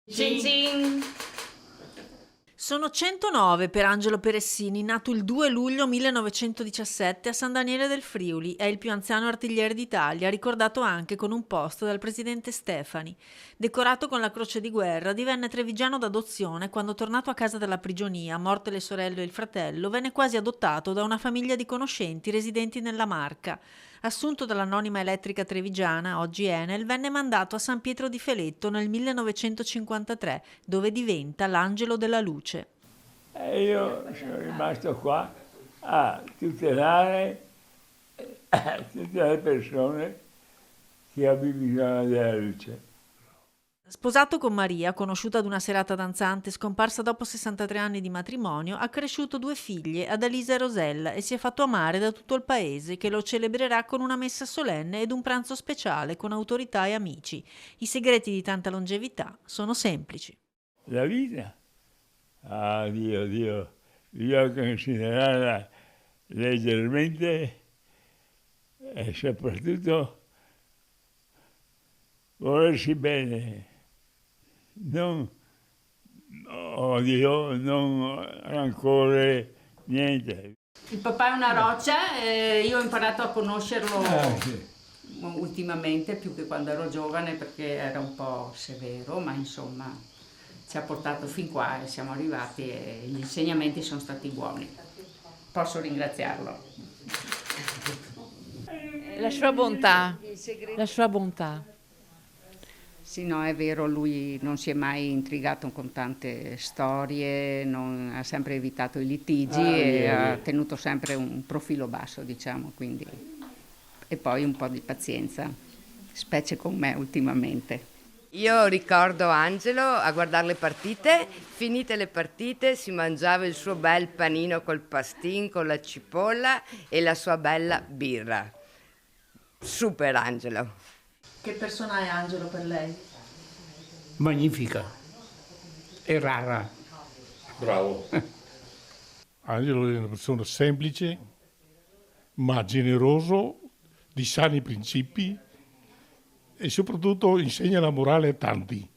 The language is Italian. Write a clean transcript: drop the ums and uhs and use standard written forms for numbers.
Cin cin. Sono 109 per Angelo Peressini, nato il 2 luglio 1917 a San Daniele del Friuli. È il più anziano artigliere d'Italia, ricordato anche con un post dal presidente Stefani. Decorato con la Croce di Guerra, divenne trevigiano d'adozione quando, tornato a casa dalla prigionia, morte le sorelle e il fratello, venne quasi adottato da una famiglia di conoscenti residenti nella Marca. Assunto dall'anonima elettrica trevigiana, oggi Enel, venne mandato a San Pietro di Feletto nel 1953, dove diventa l'angelo della luce. E io sono rimasto qua a tutelare tutte le persone che hanno bisogno della luce. Sposato con Maria, conosciuta ad una serata danzante, scomparsa dopo 63 anni di matrimonio, ha cresciuto 2 figlie, Adalisa e Rosella, e si è fatto amare da tutto il paese, che lo celebrerà con una messa solenne ed un pranzo speciale con autorità e amici. I segreti di tanta longevità sono semplici. La vita, Dio, bisogna considerarla leggermente e soprattutto volersi bene, non odio, non rancore, niente. Il papà è una roccia e io ho imparato a conoscerlo Sì. ultimamente, più che quando ero giovane, perché era un po' severo, ma insomma ci ha portato fin qua e siamo arrivati e gli insegnamenti sono stati buoni. Posso ringraziarlo. La sua bontà, la sua bontà. Sì, no, è vero, lui non si è mai intrigato con tante storie, ha sempre evitato i litigi e ha tenuto sempre un profilo basso, diciamo, quindi. E poi un po' di pazienza, specie con me ultimamente. Io ricordo Angelo a guardare le partite, finite le partite si mangiava il suo bel panino col pastin, con la cipolla e la sua bella birra. Super Angelo. Che persona è Angelo per lei? Magnifica e rara. Bravo. Angelo è una persona semplice, ma generoso, di sani principi e soprattutto insegna la morale a tanti.